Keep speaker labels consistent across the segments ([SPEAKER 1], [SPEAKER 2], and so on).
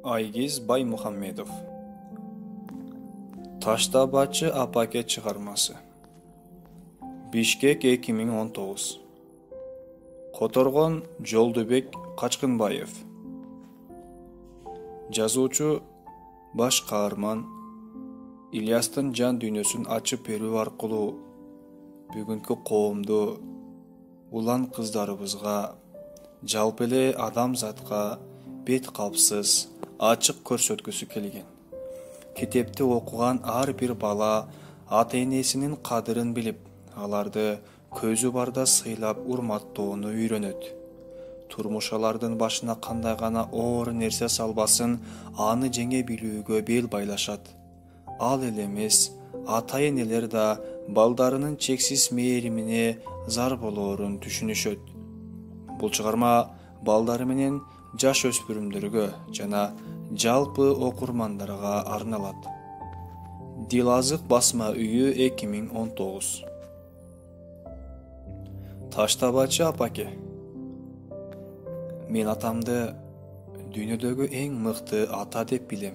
[SPEAKER 1] Айгиз Баймухаммедов. Таштабачы апаке чыгармасы. Бишкек 2019. Которгон Жолдубек Качкынбаев. Жазуучу баш каарман Ильястын жан дүйнөсүн ачып берүү аркылуу бүгүнкү коомду, улан кыздарыбызга, жалпы эле адамзатка бет калпсыз, ачык көрсөткүсү келген. Китепти окуган ар бир бала ата-энесинин кадырын билип, аларды көзү барда сыйлап урматтоону үйрөнөт. Турмуш алардын башына кандай гана оор нерсе салбасын, аны жеңе билүүгө бел байлашат. Ал эле эмес, ата-энелер да балдарынын чексиз мээримине зар болоорун түшүнүшөт. Бул чыгарма балдары менен жаш өспүрүмдөргө жана жалпы окурмандарга арналат. Дилазык басма үйү 2019. Таштабачы апаке. Мен атамды дүйнөдөгү эң мыкты ата деп билем.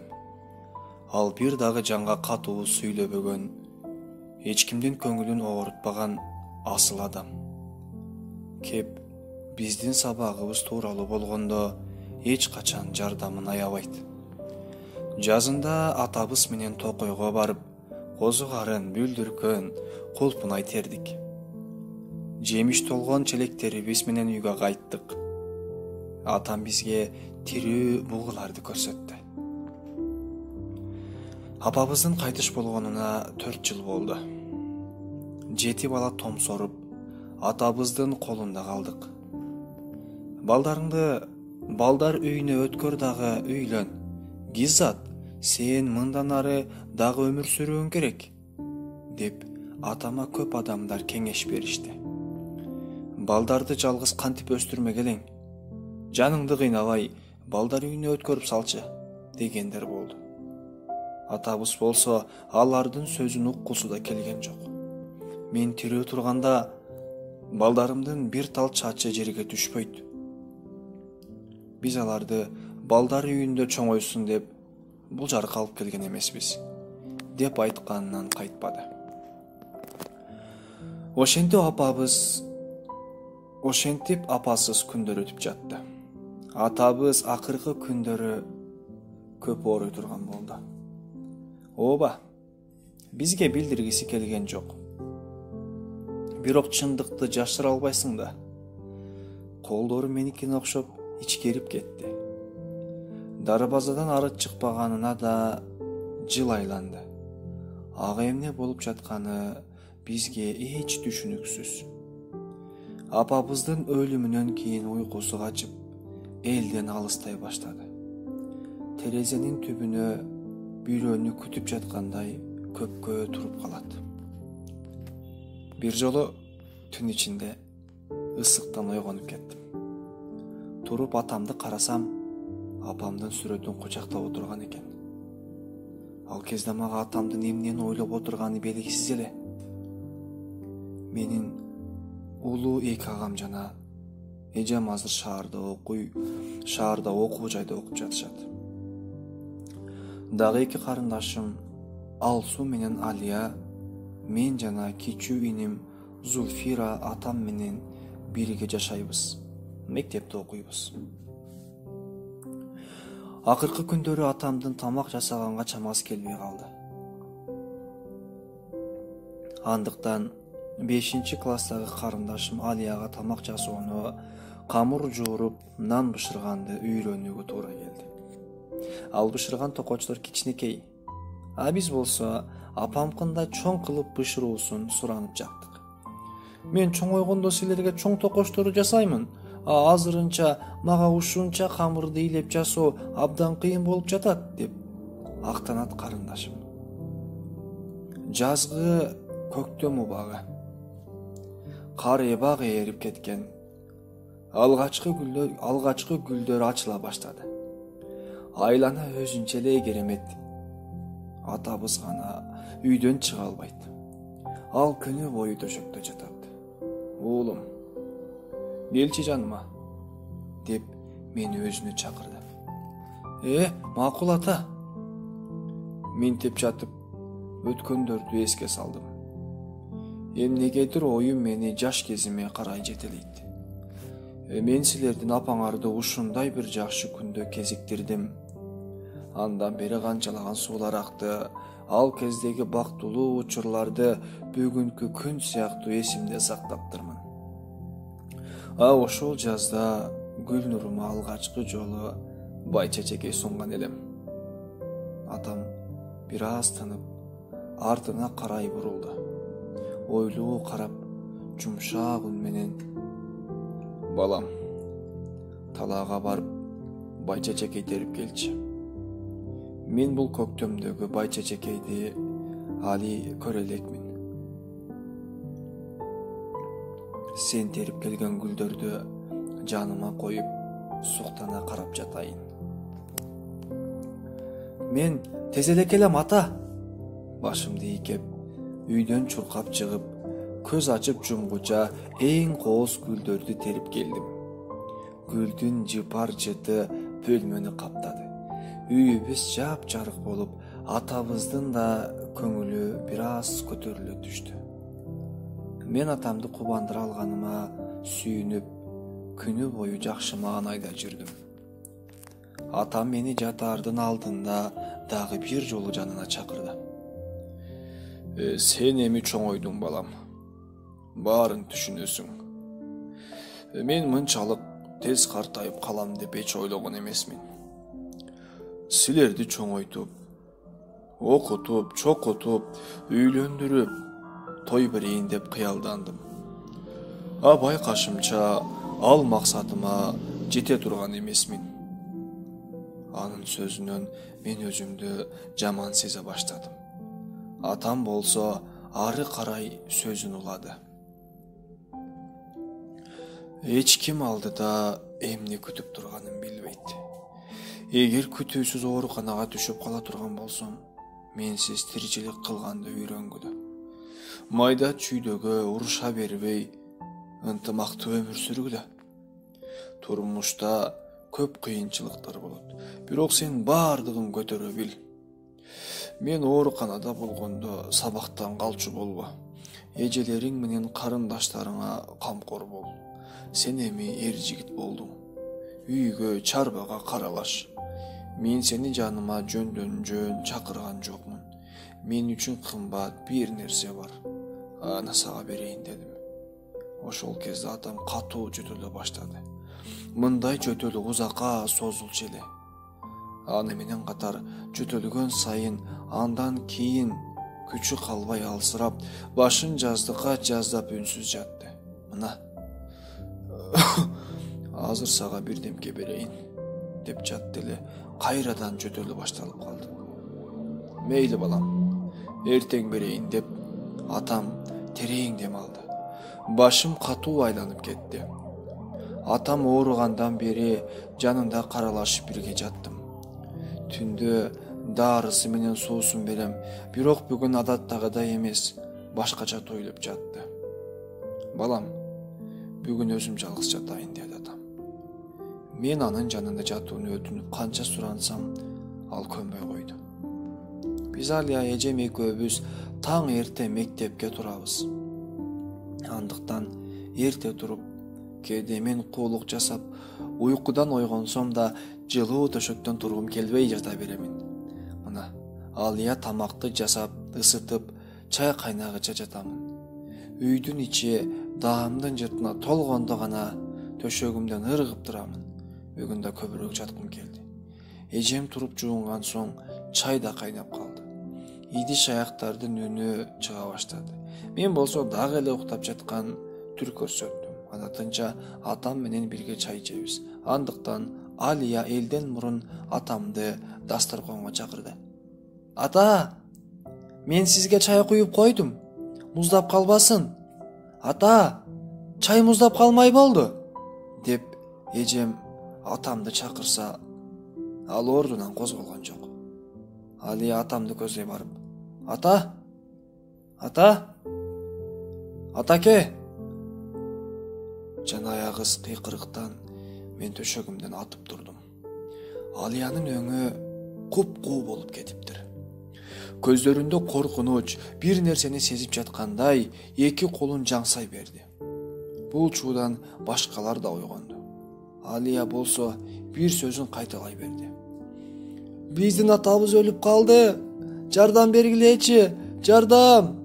[SPEAKER 1] Ал бир дагы жанга катуу сүйлөбөгөн, эч кимдин көңүлүн оорутпаган асыл адам. Кеп биздин сабагыбыз тууралуу болгондо эч качан жардамын аябайт. Жазында атабыз менен токойго барып, козу карын, бүлдүркөн, кулпунай тердик. Жемиш толгон челектерибиз менен үйгө кайттык. Атам бизге тирүү бугуларды көрсөттү. Апабыздын кайтыш болгонуна 4 жыл болду. 7 бала томсоруп, атабыздын колунда калдык. Балдарыңды балдар үйүнө өткөр дагы үйлөн. Гизат, сен мындан ары дагы өмүр сүрүүң керек, деп атама көп адамдар кеңеш беришти. Балдарды жалгыз кантип өстүрмөгелең? Жаныңды кыйнабай, балдар үйүнө өткөрүп салчы, дегендер болду. Атабыз болсо алардын сөзүн уккусу да келген жок. Мен тирүү турганда балдарымдын бир тал чачы жерге түшпөйт. Биз аларды балдар үйүндө чоңойсун деп бул жарка алып келген эмеспиз, деп айтканынан кайтпады. Ошентип апасыз күндөр өтүп жатты. Атабыз акыркы күндөрү көп ооруй турган болду. Ооба, бизге билдиргиси келген жок. Бирок чындыкты жашыра албайсың да. Колдору меникине окшоп ичкерип кетти. Дарбазадан ары чыкпаганына да жыл айланды. Ага эмне болуп жатканы бизге эч түшүнүксүз. Апабыздын өлүмүнөн кийин уйкусу качып, элден алыстай баштады. Терезенин түбүнө бирөөнү күтүп жаткандай көпкө туруп калат. Бир жолу түн ичинде ысыктан ойгонуп кеттим. Туруп атамды карасам, апамдын сүрөтүн кучактап отурган экен. Ал кезде мага атамдын эмнени ойлоп отурганы белгисиз эле. Менин улуу эки агам жана эжем азыр шаарда окуу жайда окуп жатышат. Дагы эки карындашым Алсу менен Алия, мен жана кичүү иним Зульфира атам менен бирге жашайбыз. Мектепте окуйбуз. Акыркы күндөрү атамдын тамак жасаганга чамасы келбей калды. Андыктан 5-класстагы карындашым Алияга тамак жасоону, камыр жууруп, нан бышырганды үйрөнүүгө туура келди. Ал бышырган токочтор кичинекей. А биз болсо апамкында чоң кылып бышыруусун суранып жаттык. Мен чоңойгондо силерге чоң токочторду жасаймын. Азырынча мага ушунча камырды ыйлеп жасоо абдан кыйын болуп жатат, деп актанат карындашым. Жазгы көктөм убагы. Кар эбак ээрип кеткен. Алгачкы гүлдөр ачыла баштады. Айлана өзүнчө эле керемет. Атабыз гана үйдөн чыга албайт. Ал күнү бою төшөктө жатат. Уулум, келчи жаныма, деп мени өзүнө чакырды. Макул ата. Ментеп жатып өткөндөрдү эске салдым. Эмнегедир оюм мени жаш кезиме карай жетелейт. Мен силердин апаңарды ушундай бир жакшы күндө кезиктирдим. Андан бери канчалаган суулар акты, ал кездеги бактылуу учурларды бүгүнкү күн сыяктуу эсимде сактаптырмын. Ошол жазда Гүлнурум'a алгачкы жолу бай чечекей сунган элем. Атам бир аз тынып, артына карай бурулду. Ойлуу карап, жумшак үн менен: балам, талаага барып бай чечекей терип келчи. Мен бул көктөмдөгү бай чечекейди али көрө элекмин. Сен терип келген гүлдөрдү жаныма коюп, суктана карап жатайын. Мен тез эле келем ата. Башымды ийкеп, үйдөн чуркап чыгып, көз ачып жумгуча эң кооз гүлдөрдү терип келдим. Гүлдүн жыпар жыты бөлмөнү каптады. Үйүбүз жапжарык болуп, атабыздын да көңүлү бир аз көтөрүлө түштү. Мен атамды кубандыра алганыма сүйүнүп, күнү бою жакшы маанайда жүрдүм. Атам мени жатаардын алдында дагы бир жолу жанына чакырды. Сен эми чоңойдуң, балам. Баарын түшүнөсүң. Мен мынчалык тез картайып калам деп эч ойлогон эмесмин. Силерди чоңойтуп, окутуп, чокутуп, үйлөндүрүп, той берейин деп кыялдандым. Байкашымча ал максатыма жете турган эмесмин. Анын сөзүнөн мен өзүмдү жаман сезе баштадым. Атам болсо ары карай сөзүн улады. Эч ким алдыда эмне күтүп турганын билбейт. Эгер күтүүсүз ооруканага түшүп кала турган болсом, менсиз тиричилик кылганды үйрөнгүлө. Майда чүйдөгө уруша бербей, ынтымактуу өмүр сүргүлө. Турмушта көп кыйынчылыктар болот, бирок сен баардыгын көтөрө бил. Мен ооруканада болгондо сабактан калчу болбо. Эжелериң менен карындаштарыңа камкор бол. Сен эми эр жигит болдуң. Үйгө, чарбага каралаш. Мен сени жаныма жөндөн жөн чакырган жокмун. Мен үчүн кымбат бир нерсе бар. Аны сага берейин дедим. Ошол кезде атам катуу жөтөлө баштады. Мындай жөтөлү узакка созулчу эле. Аны менен катар жөтөлгөн сайын андан кийин күчү калбай алсырап, башын жаздыкка жаздап үнсүз жатты. Мына. Азыр сага бирдемке берейин деп жатты эле, кайрадан жөтөлү башталып калды. Мейли балам, эртең берейин деп атам терең дем алды. Башым катуу айланып кетти. Атам ооругандан бери жанында каралашып бирге жаттым. Түндө дарысы менен суусун берем, бирок бүгүн адаттагыдай эмес, башкача тойлоп жатты. Балам, бүгүн өзүм жалгыз жатайын деди атам. Мен анын жанында жатууну өтүнүп канча сурансам, ал көнбөй койду. Биз Алия эжем экөөбүз таң эрте мектепке турабыз. Андыктан эрте туруп, кээде мен куулук жасап, уйкудан ойгонсом да жылуу төшөктөн тургум келбей жата беремин. Мына, Алия тамакты жасап, ысытып, чай кайнагыча жатамын. Үйдүн ичи даамдын жыртына толгондо гана төшөгүмдөн ыргып турамын. Бүгүн да көбүрөөк жаткым келди. Эжем туруп жуунган соң чай да кайнап калды. Идиш аяктардын үнү чыга баштады. Мен болсо дагы эле уктап жаткан түр көрсөттүм. Адатынча атам менен бирге чай ичебиз. Андыктан Алия элден мурун атамды дасторконго чакырды. Ата, мен сизге чай куюп койдум. Муздап калбасын. Ата, чай муздап калмай болду деп эжем атамды чакырса, ал ордунан козголгон жок. Алия атамды көздөй барып: Ата! Ата! Атаке! Жан аягыз кыйкырыктан мен төшөгүмдөн атып турдум. Алиянын өңү куп-куу болуп кетиптир. Көздөрүндө коркунуч, бир нерсени сезип жаткандай, эки колун жаңсай берди. Бул чуудан башкалар да ойгонду. Алия болсо бир сөзүн кайталай берди. Биздин атабыз өлүп калды. Жардам бергилечи, жардам!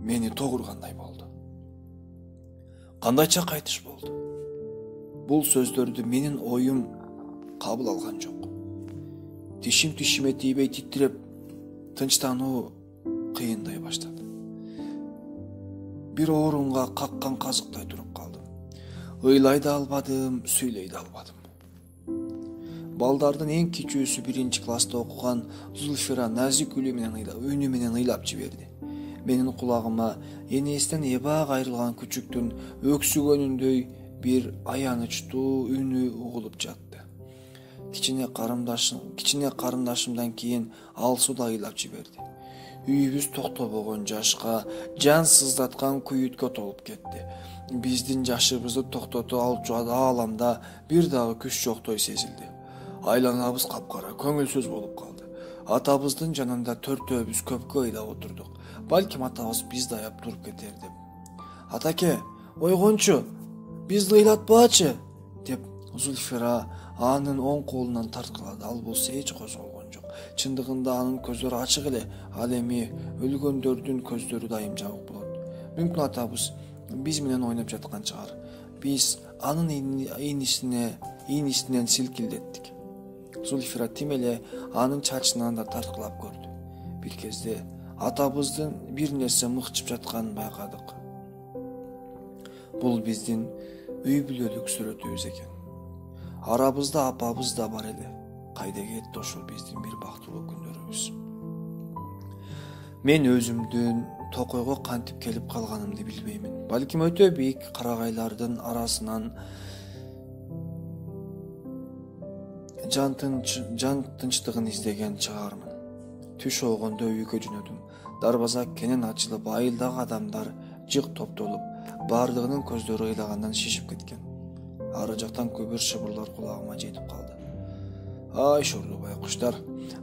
[SPEAKER 1] Мени тогургандай болду. Кандайча кайтыш болду? Бул сөздөрдү менин оюм кабыл алган жок. Тишим тишиме тийбей титиреп, тынчтануу кыйындай баштады. Бир оорунга каккан казыктай туруп калдым. Ыйлай да албадым, сүйлөй да албадым. Балдардын эң кичүүсү 1-класста окуган Зульфира назик үнү менен ыйлап жиберди. Менин кулагыма энесинен эбак айрылган күчүктүн өксүгөнүндөй бир аянычтуу үнү угулуп жатты. Кичине карындашымдан кийин Алсу да ыйлап жиберди. Үйүбүз токтобогон жашка, жан сыздаткан күйүткө толуп кетти. Биздин жашыбызды токтото алчу ааламда бир дагы күч жоктой сезилди. Айланабыз капкара, көңүлсүз болуп калды. Атабыздын жанында төртөөбүз көпкө ыйлап отурдук. Балким атабыз бизди аяп туруп кетер деп. Атаке, ойгончу, бизди ыйлатпачы, деп Зульфира анын оң колунан тарткылады. Ал болсо эч козголгон жок. Чындыгында анын көздөрү ачык эле, ал эми өлгөндөрдүн көздөрү дайым жабык болот. Мүмкүн атабыз биз менен ойноп жаткан чыгар. Биз анын ийнисинен силкилдеттик. Зульфира тим эле анын чачынан да тарткылап көрдү. Бир кезде атабыздын бир нерсе мыкчып жатканын байкадык. Бул биздин үй бүлөлүк сүрөтүбүз экен. Арабызда апабыз да бар эле. Кайда кетти ошол биздин бир бактылуу күндөрүбүз. Мен өзүмдүн Токойго кантип келип калганымды билбеймин. Балким өтө бийик карагайлардын арасынан жан тынчтыгын издеген чыгармын. Түш болгондо үйгө жөнөдүм. Дарбаза кенен ачылып, айылдагы адамдар жык топтолуп, баардыгынын көздөрү ыйлагандан шишип кеткен. Ары жактан көбүр шыбырлар кулагыма жетип калды. Ай шорлуу байкуштар,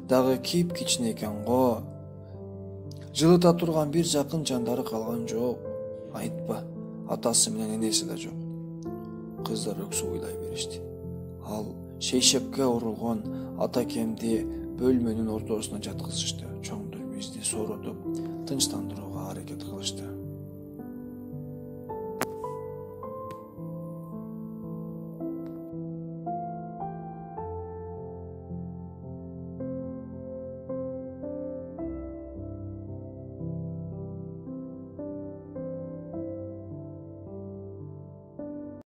[SPEAKER 1] дагы кийип кичине экен го. Жылыта турган бир жакын жандары калган жок. Айтпа, атасы менен энеси да жок. Кыздар өксүп ыйлай беришти. Ал шейшепке урулгон атакемди бөлмөнүн ортосуна жаткызышты. Чоңдор бизди сооротуп, тынчтандырууга аракет